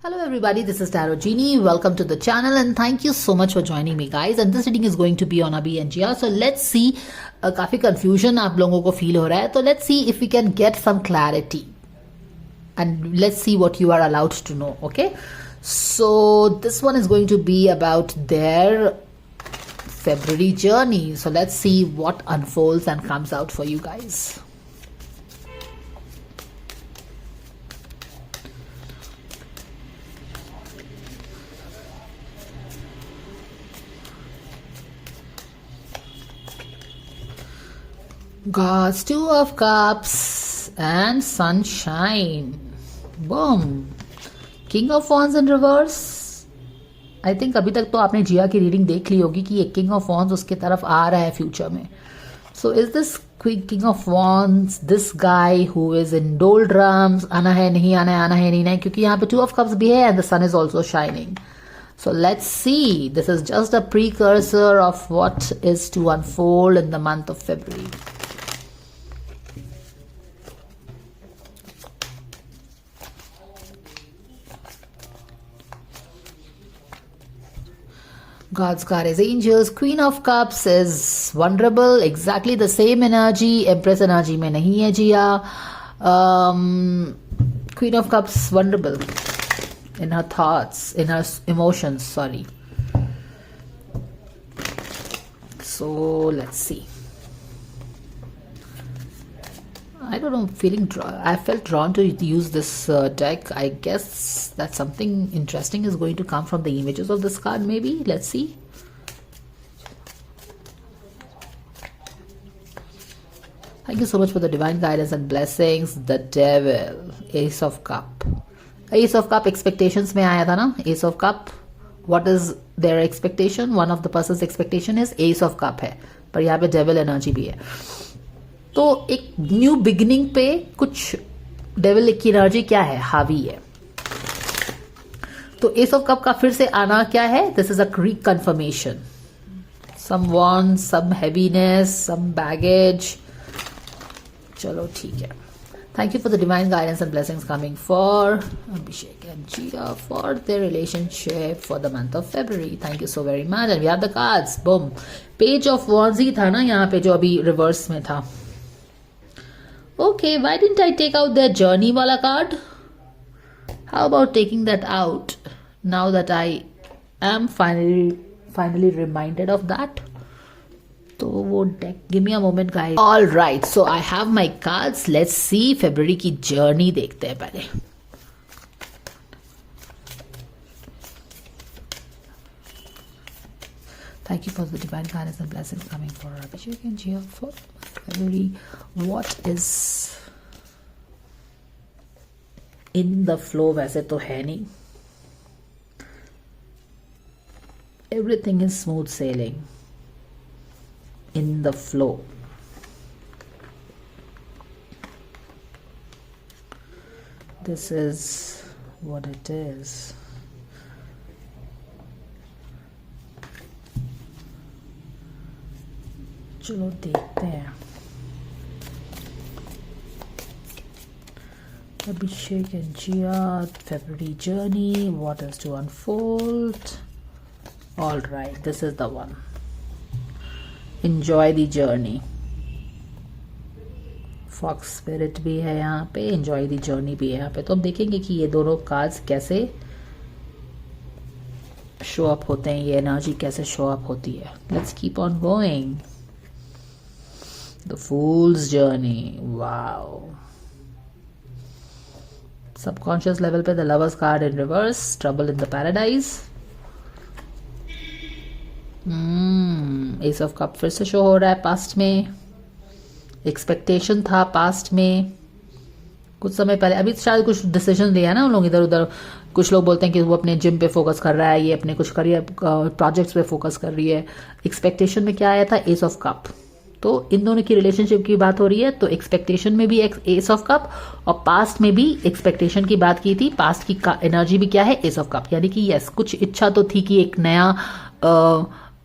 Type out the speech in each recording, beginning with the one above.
Hello everybody, this is Tarot Genie. Welcome to the channel and thank you so much for joining me guys. And this reading is going to be on Abhi and Jia. So let's see, काफी confusion आप लोगों को feel हो रहा है. So let's see if we can get some clarity. And let's see what you are allowed to know, okay? So this one is going to be about their February journey. So let's see what unfolds and comes out for you guys. Gods, Two of Cups and Sunshine. Boom. King of Wands in reverse. I think अभी तक तो आपने जिया की reading देख ली होगी कि ये King of Wands उसके तरफ आ रहा है फ्यूचर में. So is this King of Wands this guy who is in doldrums? आना है नहीं आना है, आना है नहीं, क्योंकि यहाँ पे Two of Cups भी है and the sun is also shining. So let's see. This is just a precursor of what is to unfold in the month of February. God's card is Angels. Queen of Cups is vulnerable. Exactly the same energy. Empress energy में नहीं है जिया. Queen of Cups vulnerable in her thoughts, in her emotions. Sorry. So let's see. I don't know, I felt drawn to use this deck. I guess that something interesting is going to come from the images of this card, maybe. Let's see. Thank you so much for the divine guidance and blessings. The Devil, Ace of Cup. Ace of Cup expectations में आया था ना? Ace of Cup. What is their expectation? One of the person's expectation is Ace of Cup है. पर यहाँ पे Devil energy भी है. तो एक न्यू बिगिनिंग पे कुछ डेविल की एनर्जी क्या है, हावी है. तो एस ऑफ कप का फिर से आना क्या है? This is a reconfirmation. Some want, some heaviness, some baggage. चलो ठीक है. Thank you for the divine guidance and blessings coming for Abhishek and Jiya for their relationship for the month of February. Thank you so very much. And we have the cards. Boom. Page of wands ही था ना यहाँ पे जो अभी reverse में था. Okay, why didn't I take out their journey wala card? How about taking that out now that I am finally reminded of that? तो वो deck, give me a moment guys. All right, so I have my cards. Let's see February की journey देखते हैं पहले. Thank you for the divine guidance and blessings coming for Abhishek and Jia for February. What is in the flow? वैसे तो है नहीं. Everything is smooth sailing in the flow. This is what it is. चलो देखते हैं. Abhishek and Jia, February journey, what is to unfold? All right, this is the one. Enjoy the journey. Fox spirit भी है यहाँ पे, enjoy the journey भी है यहाँ पे. तो हम देखेंगे कि ये दोनों कार्ड्स कैसे शो अप होते हैं, ये एनर्जी कैसे शो अप होती है. Let's keep on going. The Fool's Journey. Wow. Subconscious level पे the Lover's card in reverse. Trouble in the Paradise. Ace of Cup फिर से शो हो रहा है पास्ट में. एक्सपेक्टेशन था पास्ट में कुछ समय पहले. अभी शायद कुछ डिसीजन लिया ना उन लोग इधर उधर. कुछ लोग बोलते हैं कि वो अपने जिम पे फोकस कर रहा है, ये अपने कुछ करियर प्रोजेक्ट्स पे फोकस कर रही है. एक्सपेक्टेशन में क्या आया था? S of cup. तो इन दोनों की रिलेशनशिप की बात हो रही है. तो एक्सपेक्टेशन में भी एस ऑफ कप और पास्ट में भी एक्सपेक्टेशन की बात की थी. पास्ट की एनर्जी भी क्या है? S of cup. यानी कि यस, कुछ इच्छा तो थी कि एक नया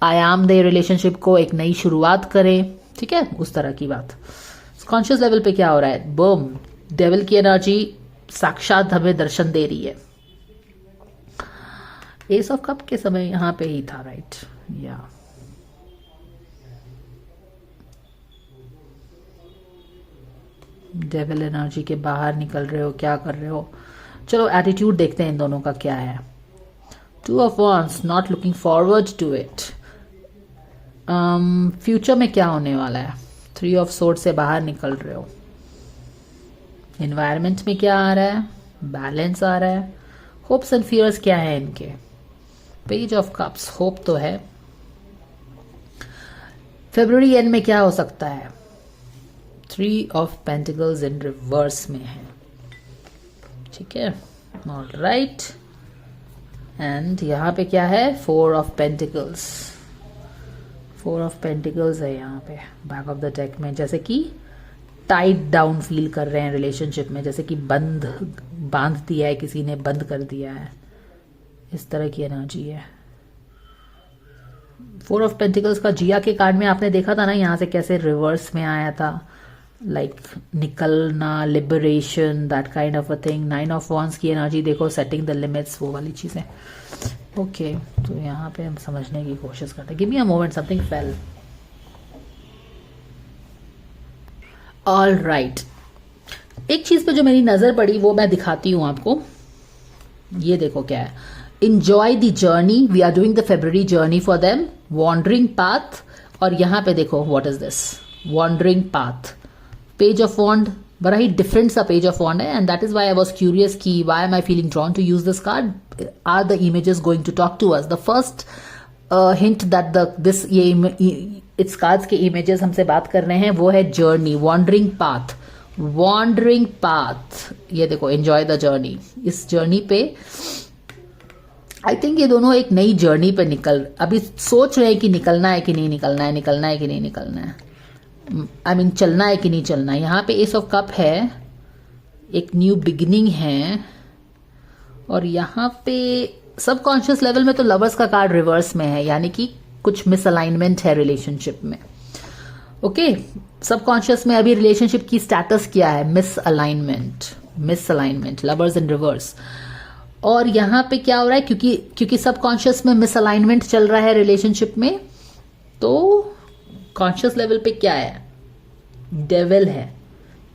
आयाम दे रिलेशनशिप को, एक नई शुरुआत करें. ठीक है, उस तरह की बात. कॉन्शियस लेवल पे क्या हो रहा है? बूम. डेविल की एनर्जी साक्षात हमें दर्शन दे रही है. एस ऑफ कप के समय यहां पे ही था, राइट? या डेविल एनर्जी के बाहर निकल रहे हो, क्या कर रहे हो? चलो एटीट्यूड देखते हैं इन दोनों का क्या है। 2 of wands, not looking forward to it. Future में क्या होने वाला है? 3 ऑफ swords से बाहर निकल रहे हो। एनवायरमेंट में क्या आ रहा है? बैलेंस आ रहा है। होप्स एंड फियर्स क्या है इनके? पेज ऑफ कप्स, होप तो है। फरवरी एंड में क्या हो सकता है? 3 ऑफ पेंटिकल्स इन रिवर्स में है, ठीक है? All right. एंड यहां पे क्या है? 4 ऑफ पेंटिकल्स। 4 ऑफ पेंटिकल्स है यहाँ पे बैक ऑफ द डेक में, जैसे कि टाइट डाउन फील कर रहे हैं रिलेशनशिप में, जैसे कि बांध दिया है किसी ने, बंद कर दिया है, इस तरह की एनर्जी है। 4 ऑफ पेंटिकल्स का जिया के कार्ड में आपने देखा था ना, यहाँ से कैसे रिवर्स में आया था, लाइक निकलना, liberation, that kind of a thing. 9 of wands की एनर्जी देखो, सेटिंग द लिमिट्स, वो वाली चीजें। ओके, तो यहाँ पे हम समझने की कोशिश करते हैं। Give me a moment, something fail. All right, एक चीज पे जो मेरी नजर पड़ी वो मैं दिखाती हूं आपको। ये देखो क्या है। Enjoy the journey, we are doing the February journey for them, wandering path. और यहां पे देखो what is this, wandering path, page of wand, बड़ा ही डिफरेंट सा पेज ऑफ वॉन्ड है। And that is why I was curious की why am I feeling drawn to use this card. Are the images going to talk to us? The first hint that it's cards के images हमसे बात कर रहे हैं वो है journey, wandering path. Wandering path, ये देखो, एंजॉय द जर्नी। इस जर्नी पे आई थिंक ये दोनों एक नई जर्नी पे अभी सोच रहे हैं कि निकलना है कि नहीं निकलना है, निकलना है कि नहीं निकलना है, आई मीन चलना है कि नहीं चलना है। यहाँ पे एस ऑफ कप है, एक न्यू बिगिनिंग है। और यहाँ पे सबकॉन्शियस लेवल में तो लवर्स का कार्ड रिवर्स में है, यानी कि कुछ मिसअलाइनमेंट है रिलेशनशिप में। ओके, सबकॉन्शियस में अभी रिलेशनशिप की स्टेटस क्या है? मिसअलाइनमेंट, मिसअलाइनमेंट, लवर्स इन रिवर्स। और यहाँ पे क्या हो रहा है? क्योंकि सबकॉन्शियस में मिसअलाइनमेंट चल रहा है रिलेशनशिप में, तो कॉन्शियस लेवल पे क्या है? डेविल है।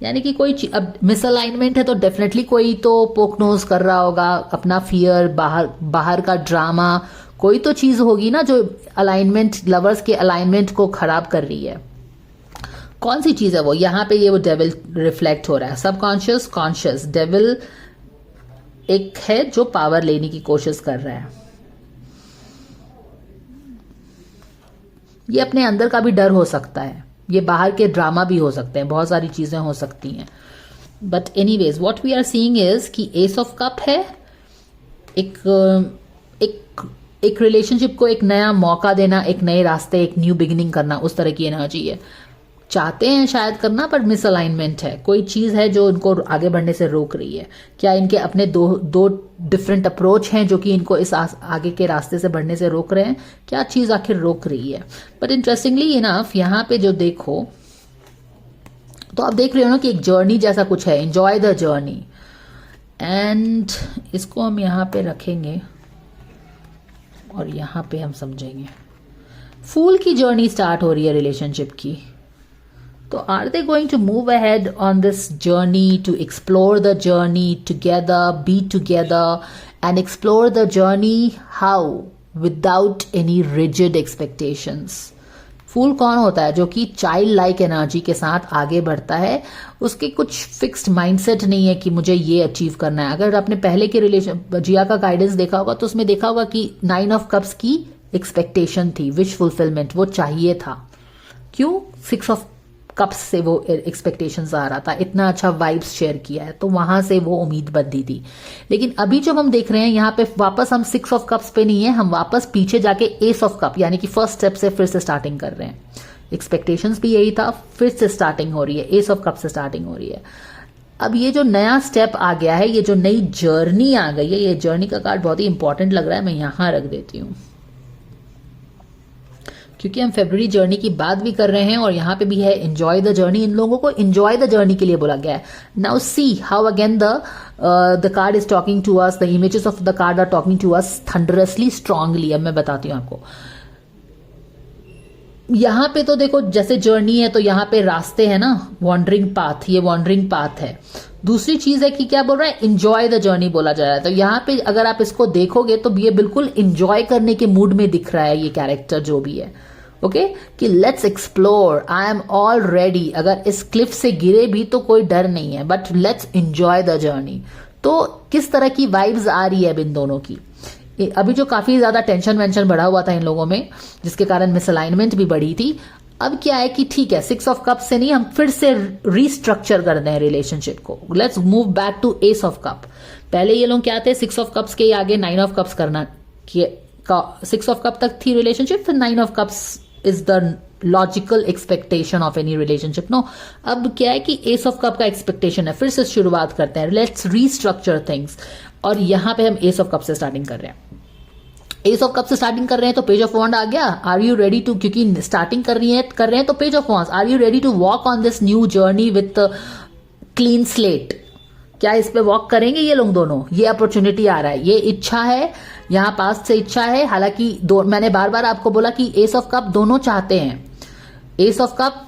यानी कि कोई अब मिसअलाइनमेंट है तो डेफिनेटली कोई तो पोक नोज कर रहा होगा, अपना फियर, बाहर का ड्रामा, कोई तो चीज होगी ना जो अलाइनमेंट, लवर्स के अलाइनमेंट को खराब कर रही है। कौन सी चीज है वो? यहाँ पे ये वो डेविल रिफ्लेक्ट हो रहा है। सबकॉन्शियस, कॉन्शियस, डेविल एक है जो पावर लेने की कोशिश कर रहा है। ये अपने अंदर का भी डर हो सकता है, ये बाहर के ड्रामा भी हो सकते हैं, बहुत सारी चीजें हो सकती हैं। But anyways what we are seeing is कि एस ऑफ कप है, एक रिलेशनशिप को एक नया मौका देना, एक नए रास्ते, एक न्यू बिगिनिंग करना, उस तरह की एनर्जी है। चाहते हैं शायद करना, पर मिसअलाइनमेंट है, कोई चीज है जो इनको आगे बढ़ने से रोक रही है। क्या इनके अपने दो डिफरेंट अप्रोच हैं जो कि इनको इस आगे के रास्ते से बढ़ने से रोक रहे हैं? क्या चीज आखिर रोक रही है? बट इंटरेस्टिंगली इनफ यहाँ पे जो देखो तो आप देख रहे हो ना कि एक जर्नी जैसा कुछ है, एंजॉय द जर्नी। एंड इसको हम यहाँ पे रखेंगे और यहाँ पे हम समझेंगे। फूल की जर्नी स्टार्ट हो रही है रिलेशनशिप की, तो are they going to move ahead on this journey, to explore the journey together, be together and explore the journey? How? Without any rigid expectations. Fool कौन होता है? जो कि चाइल्ड लाइक एनर्जी के साथ आगे बढ़ता है, उसके कुछ फिक्स्ड माइंडसेट नहीं है कि मुझे ये अचीव करना है। अगर आपने पहले के रिलेशन जिया का गाइडेंस देखा होगा तो उसमें देखा होगा कि 9 ऑफ कप्स की एक्सपेक्टेशन थी, विश फुलफिलमेंट, वो चाहिए था। क्यों? 6 ऑफ कप्स से वो एक्सपेक्टेशंस आ रहा था, इतना अच्छा वाइब्स शेयर किया है, तो वहां से वो उम्मीद बंधी थी। लेकिन अभी जो हम देख रहे हैं यहाँ पे वापस हम 6 ऑफ कप्स पे नहीं है, हम वापस पीछे जाके एस ऑफ कप, यानी कि फर्स्ट स्टेप से फिर से स्टार्टिंग कर रहे हैं। एक्सपेक्टेशंस भी यही था, फिर से स्टार्टिंग हो रही है, एस ऑफ कप से स्टार्टिंग हो रही है। अब ये जो नया स्टेप आ गया है, ये जो नई जर्नी आ गई है, ये जर्नी का कार्ड बहुत ही इंपॉर्टेंट लग रहा है, मैं यहां रख देती हूं क्योंकि हम फेब्रुअरी जर्नी की बात भी कर रहे हैं और यहाँ पे भी है एंजॉय द जर्नी। इन लोगों को एंजॉय द जर्नी के लिए बोला गया है। Now see how again the card is talking to us, the images of the card are talking to us thunderously strongly. अब मैं बताती हूँ आपको। यहाँ पे तो देखो जैसे जर्नी है तो यहाँ पे रास्ते है ना, वॉन्डरिंग पाथ, ये वॉन्डरिंग पाथ है। दूसरी चीज है कि क्या बोल रहा है, एंजॉय द जर्नी बोला जा रहा है। तो यहाँ पे अगर आप इसको देखोगे तो ये बिल्कुल एंजॉय करने के मूड में दिख रहा है ये कैरेक्टर जो भी है। ओके कि let's explore, I am all ready. अगर इस क्लिफ से गिरे भी तो कोई डर नहीं है, but let's enjoy the journey. तो किस तरह की वाइब्स आ रही है अब इन दोनों की। अभी जो काफी ज्यादा टेंशन वेंशन बढ़ा हुआ था इन लोगों में, जिसके कारण मिसअलाइनमेंट भी बढ़ी थी, अब क्या है कि ठीक है 6 ऑफ कप से नहीं, हम फिर से रीस्ट्रक्चर कर रहे हैं रिलेशनशिप को। Let's move back to ace of cup. पहले ये लोग क्या थे, 6 ऑफ कप्स के आगे 9 ऑफ कप्स करना, 6 ऑफ कप तक थी रिलेशनशिप, फिर 9 of cups is the logical expectation of any relationship. No, अब क्या है कि एस ऑफ कप का एक्सपेक्टेशन है, फिर से शुरुआत करते हैं, लेट्स रीस्ट्रक्चर थिंग्स। और यहां पे हम एस ऑफ कप से स्टार्टिंग कर रहे हैं। एस ऑफ कप से स्टार्टिंग कर रहे हैं तो पेज ऑफ वॉन्ड आ गया। आर यू रेडी टू, क्योंकि स्टार्टिंग कर रहे हैं तो page of wands. Are you ready to walk on this new journey with clean slate. क्या इस पे वॉक करेंगे ये लोग दोनों? ये अपॉर्चुनिटी आ रहा है, ये इच्छा है, यहाँ पास से इच्छा है। हालांकि मैंने बार बार आपको बोला कि एस ऑफ कप दोनों चाहते हैं। Ace of cup,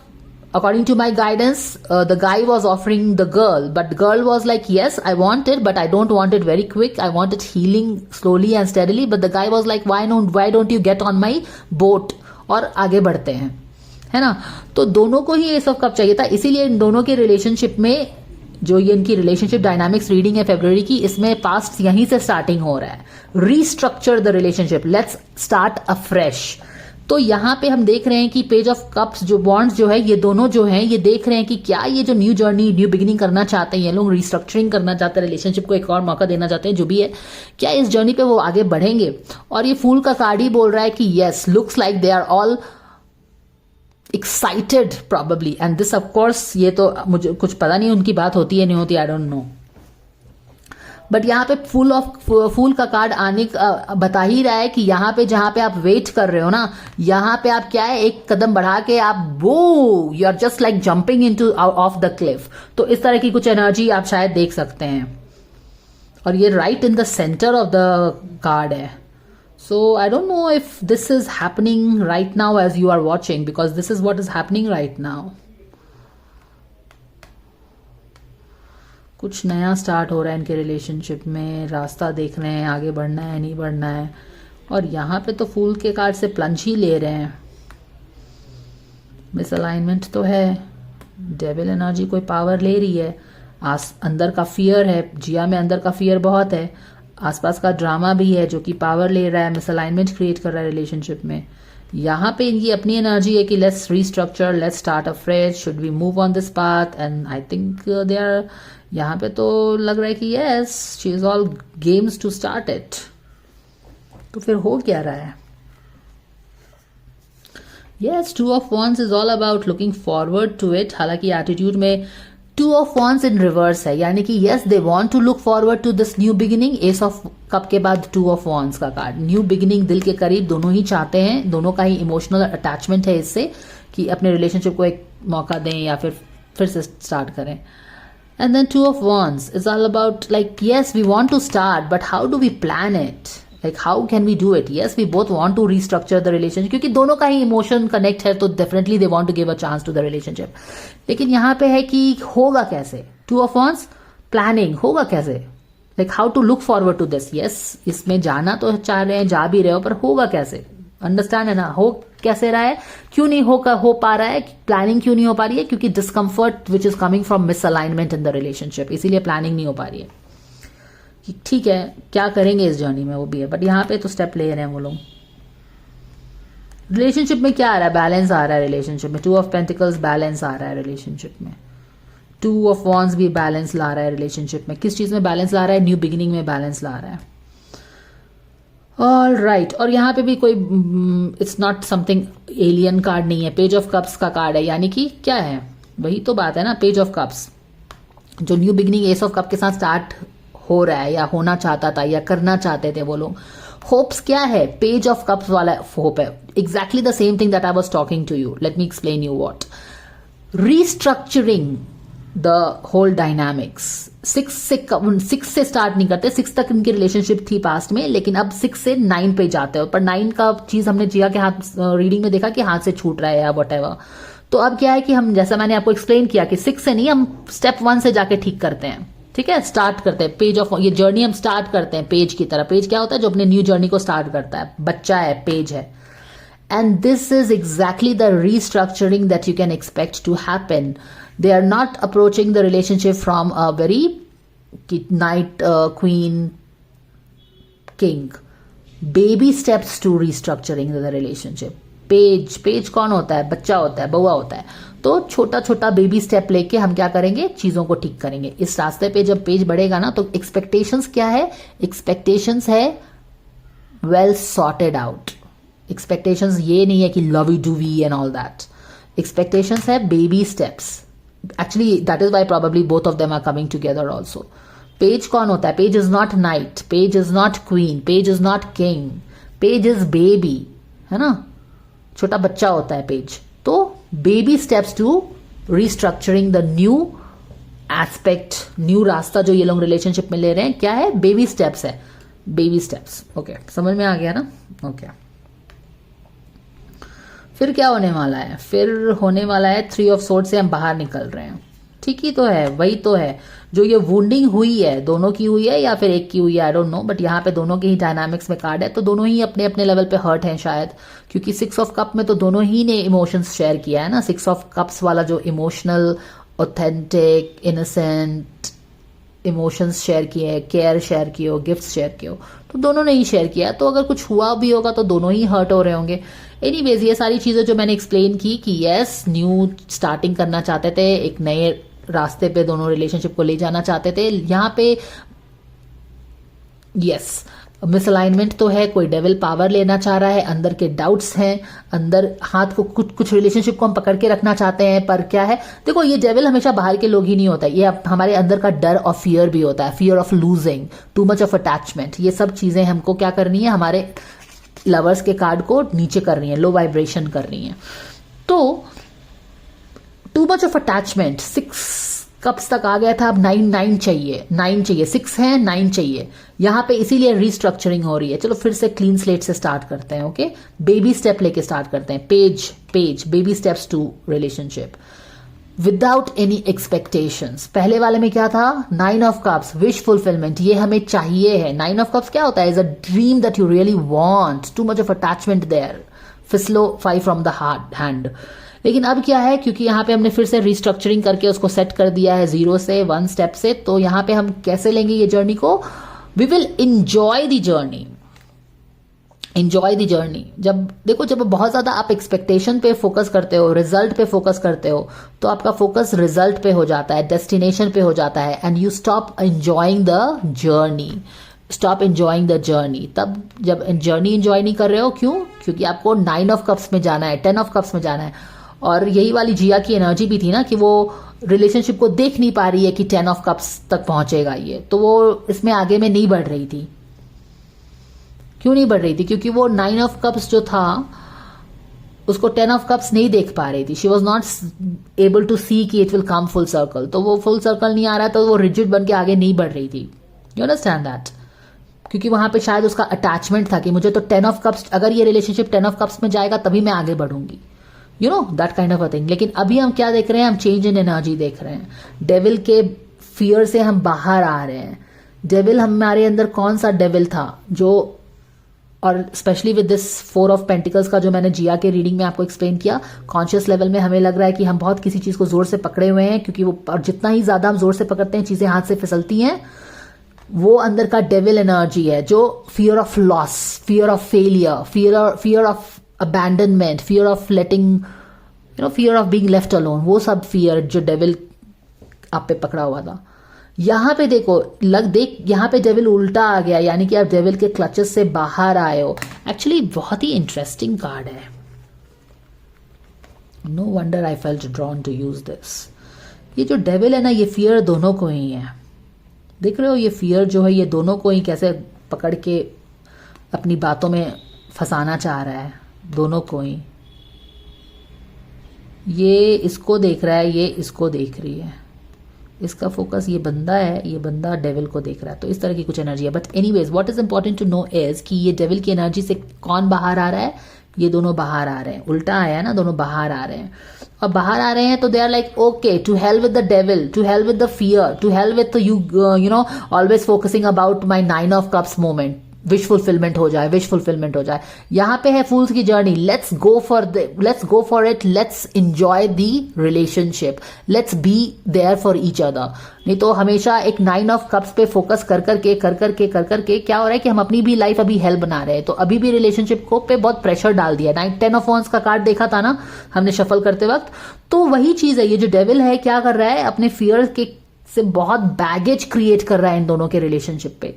according to my guidance, the guy was offering the girl, but girl was like, yes, I want it, but I don't want it very quick. I want it healing slowly and steadily. But the guy was like, why don't you get on my boat? और आगे बढ़ते हैं, है ना। तो दोनों को ही S of cup चाहिए था। इसीलिए इन दोनों के रिलेशनशिप में, जो ये इनकी रिलेशनशिप डायनामिक्स रीडिंग है फेब्रुअरी की, इसमें पास्ट यहीं से स्टार्टिंग हो रहा है। Restructure the relationship, let's start afresh. तो यहाँ पे हम देख रहे हैं कि पेज ऑफ कप्स जो बॉन्ड्स जो है, ये दोनों जो है ये देख रहे हैं कि क्या ये जो न्यू जर्नी, न्यू बिगिनिंग करना चाहते हैं ये लोग, रिस्ट्रक्चरिंग करना चाहते हैं, रिलेशनशिप को एक और मौका देना चाहते हैं, जो भी है, क्या इस जर्नी पे वो आगे बढ़ेंगे। और ये फूल का कार्ड ही बोल रहा है कि yes, looks like they are all excited probably, and this of course, ये तो मुझे कुछ पता नहीं उनकी बात होती है नहीं होती, आई डोंट नो। बट यहाँ पे फूल का कार्ड आने बता ही रहा है कि यहाँ पे जहां पे आप वेट कर रहे हो ना, यहाँ पे आप क्या है, एक कदम बढ़ा के आप वो you are just like jumping into of the cliff. तो इस तरह की कुछ एनर्जी आप शायद देख सकते हैं। और ये right in the center of the card है। So I don't know if this is happening right now as you are watching, because this is what is happening right now. कुछ नया स्टार्ट हो रहा है इनके रिलेशनशिप में, रास्ता देख रहे हैं, आगे बढ़ना है नहीं बढ़ना है। और यहाँ पे तो फूल के कार्ड से प्लंज ही ले रहे हैं। मिसअलाइनमेंट तो है, डेविल एनर्जी कोई पावर ले रही है, अंदर का फियर है, जिया में अंदर का फियर बहुत है, आसपास का ड्रामा भी है जो कि पावर ले रहा है, मिसअलाइनमेंट क्रिएट कर रहा है रिलेशनशिप में। यहाँ पे इनकी अपनी एनर्जी है कि let's restructure, let's start afresh, should we move on this path, and I think they are, यहाँ पे तो लग रहा है कि yes, she is all games to start it. तो फिर हो क्या रहा है? Yes, 2 of wands is all about looking forward to it. हालांकि एटीट्यूड में 2 ऑफ वॉन्ड्स इन रिवर्स है, यानी कि yes they want to look forward to this new beginning. S of cup के बाद 2 ऑफ वॉन्ड्स का कार्ड, न्यू बिगिनिंग दिल के करीब दोनों ही चाहते हैं, दोनों का ही इमोशनल अटैचमेंट है इससे कि अपने रिलेशनशिप को एक मौका दें या फिर से स्टार्ट करें। And then 2 of Wands is all about like, yes, we want to start, but how do we plan it? Like, how can we do it? Yes, we both want to restructure the relationship, क्योंकि दोनों का ही emotion connect है, तो definitely they want to give a chance to the relationship. लेकिन यहाँ पे है कि होगा कैसे? 2 of Wands, planning, होगा कैसे? Like, how to look forward to this? Yes, इसमें जाना तो चाह रहे हैं, जा भी रहे हो, पर होगा कैसे? अंडरस्टैंड है ना, हो कैसे रहा है, क्यों नहीं हो पा रहा है, प्लानिंग क्यों नहीं हो पा रही है? क्योंकि discomfort which is coming from misalignment in the relationship, इसीलिए प्लानिंग नहीं हो पा रही है कि ठीक है क्या करेंगे इस जर्नी में, वो भी है। बट यहाँ पे तो स्टेप ले रहे हैं वो लोग। रिलेशनशिप में क्या आ रहा है? बैलेंस आ रहा है रिलेशनशिप में। 2 ऑफ पेंटिकल्स, बैलेंस आ रहा है रिलेशनशिप में। 2 ऑफ वॉन्ड्स भी बैलेंस ला रहा है रिलेशनशिप में। किस चीज में बैलेंस ला रहा है? न्यू बिगिनिंग में बैलेंस ला रहा है। ऑल राइट, और यहाँ पे भी कोई it's not something alien card नहीं है, पेज ऑफ कप्स का कार्ड है, यानी कि क्या है, वही तो बात है ना, पेज ऑफ कप्स जो new beginning S of cup के साथ स्टार्ट हो रहा है या होना चाहता था या करना चाहते थे वो लोग, होप्स क्या है, पेज ऑफ कप्स वाला होप है, exactly the same thing that I was talking to you. Let me explain you what. Restructuring the whole dynamics. Six से स्टार्ट नहीं करते, 6 तक इनकी रिलेशनशिप थी पास्ट में, लेकिन अब 6 से 9 पे जाते हो. पर 9 का चीज हमने जिया के हाथ रीडिंग में देखा कि हाथ से छूट रहा है या वट एवर. तो अब क्या है कि हम, जैसा मैंने आपको एक्सप्लेन किया कि 6 से नहीं, हम स्टेप 1 से जाके ठीक करते हैं. ठीक है, स्टार्ट करते हैं पेज ऑफ, ये जर्नी हम स्टार्ट करते हैं पेज की तरह. पेज क्या होता है, जो अपने न्यू जर्नी को स्टार्ट करता है. बच्चा है, पेज है. And this is exactly the restructuring that you can expect to happen. They are not approaching the relationship from a very knight, queen, king. Baby steps to restructuring the relationship. Page कौन होता है, बच्चा होता है, बउआ होता है. तो छोटा छोटा बेबी स्टेप लेके हम क्या करेंगे, चीजों को ठीक करेंगे. इस रास्ते पे जब पेज बढ़ेगा ना, तो एक्सपेक्टेशंस क्या है, एक्सपेक्टेशंस है वेल सॉर्टेड आउट. एक्सपेक्टेशंस ये नहीं है कि lovey dovey and all that. Expectations है baby steps. Actually that is why probably both of them are coming together also. Page कौन होता है, page is not knight, page is not queen, page is not king, page is baby, है ना, छोटा बच्चा होता है पेज. तो baby steps to restructuring the new aspect, new रास्ता जो ये लोग रिलेशनशिप में ले रहे हैं, क्या है, बेबी स्टेप्स है. Baby steps. ओके, समझ में आ गया ना. ओके, फिर क्या होने वाला है, फिर होने वाला है 3 ऑफ सोर्ड से हम बाहर निकल रहे हैं. ठीक ही तो है, वही तो है. जो ये वुंडिंग हुई है, दोनों की हुई है या फिर एक की हुई है, आई डोंट नो, बट यहाँ पे दोनों के ही डायनामिक्स में कार्ड है, तो दोनों ही अपने अपने लेवल पे हर्ट हैं शायद. क्योंकि 6 ऑफ कप में तो दोनों ही ने इमोशंस शेयर किया है ना. 6 ऑफ कप्स वाला जो emotional, authentic, innocent emotions share किए, केयर शेयर किए हो, गिफ्ट शेयर किए हो, तो दोनों ने ही शेयर किया. तो अगर कुछ हुआ भी होगा तो दोनों ही हर्ट हो रहे होंगे. एनीवेज, ये सारी चीजें जो मैंने एक्सप्लेन की कि यस, न्यू स्टार्टिंग करना चाहते थे, एक नए रास्ते पे दोनों रिलेशनशिप को ले जाना चाहते थे. यहाँ पे यस, मिसअलाइनमेंट तो है, कोई डेविल पावर लेना चाह रहा है, अंदर के डाउट्स हैं, अंदर हाथ को कुछ रिलेशनशिप को हम पकड़ के रखना चाहते हैं. पर क्या है, देखो, ये डेविल हमेशा बाहर के लोग ही नहीं होता, ये हमारे अंदर का डर और फियर भी होता है. Fear of losing, to much of attachment, ये सब चीजें हमको क्या करनी है, हमारे लवर्स के कार्ड को नीचे कर रही है, लो वाइब्रेशन कर रही है. तो to much of attachment, 6 cups तक आ गया था, अब 9 चाहिए. 6 है, 9 चाहिए यहां पे, इसीलिए रिस्ट्रक्चरिंग हो रही है. चलो फिर से क्लीन स्लेट से स्टार्ट करते हैं. ओके, बेबी स्टेप लेके स्टार्ट करते हैं. Page baby steps to relationship without any expectations. पहले वाले में क्या था, 9 ऑफ कप्स, विश फुलफिलमेंट, ये हमें चाहिए है. 9 ऑफ कप्स क्या होता है, is a dream that you really want, too much of attachment there, फिसलो 5 फ्रॉम द हैंड. लेकिन अब क्या है, क्योंकि यहाँ पे हमने फिर से रिस्ट्रक्चरिंग करके उसको सेट कर दिया है 0 से 1 स्टेप से, तो यहाँ पे हम कैसे लेंगे ये जर्नी को, we will enjoy the journey. Enjoy the journey. जब देखो, जब बहुत ज्यादा आप एक्सपेक्टेशन पे फोकस करते हो, रिजल्ट पे फोकस करते हो, तो आपका फोकस रिजल्ट पे हो जाता है, डेस्टिनेशन पे हो जाता है, and you stop enjoying the journey. Stop enjoying the journey. तब जब जर्नी एंजॉय नहीं कर रहे हो, क्यों, क्योंकि आपको 9 ऑफ कप्स में जाना है, 10 ऑफ कप्स में जाना है. और यही वाली जिया की एनर्जी भी थी ना, कि वो रिलेशनशिप को देख नहीं पा रही है कि 10 ऑफ कप्स तक पहुंचेगा ये, तो वो इसमें आगे में नहीं बढ़ रही थी. क्यों नहीं बढ़ रही थी, क्योंकि वो 9 ऑफ कप्स जो था उसको 10 ऑफ कप्स नहीं देख पा रही थी. She was not able to see कि it will come full circle. तो वो फुल सर्कल नहीं आ रहा, तो वो रिजिड बन के आगे नहीं बढ़ रही थी. You understand that. क्योंकि वहां पे शायद उसका अटैचमेंट था कि मुझे तो 10 ऑफ कप्स, अगर ये रिलेशनशिप 10 ऑफ कप्स में जाएगा तभी मैं आगे बढ़ूंगी, you know, that kind of a thing. लेकिन अभी हम क्या देख रहे हैं, हम चेंज इन एनर्जी देख रहे हैं. डेविल के फियर से हम बाहर आ रहे हैं. डेविल हमारे अंदर कौन सा डेविल था जो, और specially with this 4 of pentacles का जो मैंने जिया के रीडिंग में आपको एक्सप्लेन किया, कॉन्शियस लेवल में हमें लग रहा है कि हम बहुत किसी चीज को जोर से पकड़े हुए हैं, क्योंकि वो, और जितना ही ज्यादा हम जोर से पकड़ते हैं चीजें हाथ से फिसलती हैं. वो अंदर का डेविल एनर्जी है, जो fear of loss, fear of failure, fear of abandonment, fear of letting, you know, fear of being left alone, वो सब फियर जो डेविल आप पे पकड़ा हुआ था. यहां पे देखो, देख यहां पे डेविल उल्टा आ गया, यानी कि आप डेविल के क्लचेस से बाहर आए हो. एक्चुअली बहुत ही इंटरेस्टिंग कार्ड है. No wonder I felt drawn to use this. ये जो डेविल है ना, ये फियर दोनों को ही है. देख रहे हो, ये फियर जो है ये दोनों को ही कैसे पकड़ के अपनी बातों में फंसाना चाह रहा है दोनों को ही। ये इसको देख रहा है, ये इसको देख रही है। इसका फोकस ये बंदा है, ये बंदा डेविल को देख रहा है। तो इस तरह की कुछ एनर्जी है। But anyways what is important to know is कि ये डेविल की एनर्जी से कौन बाहर आ रहा है, ये दोनों बाहर आ रहे हैं। उल्टा आया ना, दोनों बाहर आ रहे हैं। और बाहर आ रहे हैं तो they are like okay, to hell with the devil, to hell with the fear, to hell with you know always focusing about my 9 of cups moment. Wish fulfilment हो जाए, विश फुलफिलमेंट हो जाए। यहां पे है फूल्स की जर्नी। Let's go for it, let's enjoy the relationship, let's be there for each other. नहीं तो हमेशा एक 9 ऑफ कप्स पे फोकस कर करके क्या हो रहा है कि हम अपनी भी लाइफ अभी हेल बना रहे हैं। तो अभी भी रिलेशनशिप को पे बहुत प्रेशर डाल दिया। 10 ऑफ वॉन्स का कार्ड देखा था ना हमने शफल करते वक्त, तो वही चीज है। ये जो डेविल है क्या कर रहा है, अपने फियर के से बहुत बैगेज क्रिएट कर रहा है इन दोनों के रिलेशनशिप पे।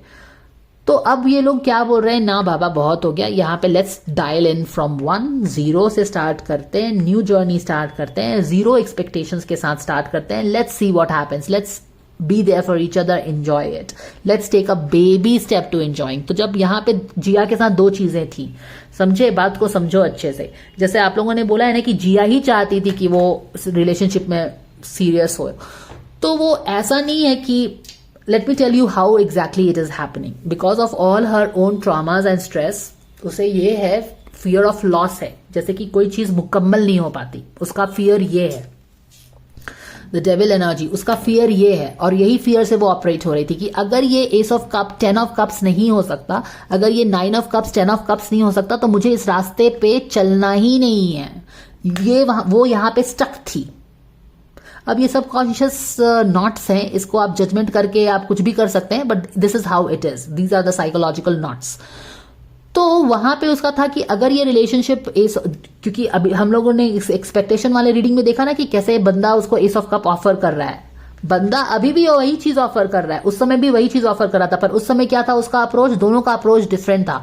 तो अब ये लोग क्या बोल रहे हैं, ना बाबा बहुत हो गया, यहाँ पे लेट्स डायल इन फ्रॉम 1, 0 से स्टार्ट करते हैं, न्यू जर्नी स्टार्ट करते हैं, 0 एक्सपेक्टेशंस के साथ स्टार्ट करते हैं। Let's see what happens, let's be there for each other, enjoy it, let's take a baby step to enjoying. तो जब यहाँ पे जिया के साथ 2 चीजें थी, समझे, बात को समझो अच्छे से। जैसे आप लोगों ने बोला है ना कि जिया ही चाहती थी कि वो रिलेशनशिप में सीरियस हो, तो वो ऐसा नहीं है कि let me tell you how exactly it is happening. Because of all her own traumas and stress, उसे ये है fear of loss है, जैसे कि कोई चीज मुकम्मल नहीं हो पाती, उसका fear ये है। The devil energy, उसका fear ये है, और यही fear से वो ऑपरेट हो रही थी कि अगर ये Ace of Cup 10 of Cups नहीं हो सकता, अगर ये 9 of Cups 10 of Cups नहीं हो सकता, तो मुझे इस रास्ते पे चलना ही नहीं है। ये वो यहाँ पे स्टक थी। अब ये सब कॉन्शियस नॉट्स हैं, इसको आप जजमेंट करके आप कुछ भी कर सकते हैं, but this is how it is, these are the psychological knots. तो वहां पे उसका था कि अगर ये रिलेशनशिप क्योंकि अभी हम लोगों ने इस एक्सपेक्टेशन वाले रीडिंग में देखा ना कि कैसे बंदा उसको एस ऑफ कप ऑफर कर रहा है। बंदा अभी भी वही चीज ऑफर कर रहा है, उस समय भी वही चीज ऑफर कर रहा था, पर उस समय क्या था उसका अप्रोच, दोनों का अप्रोच डिफरेंट था।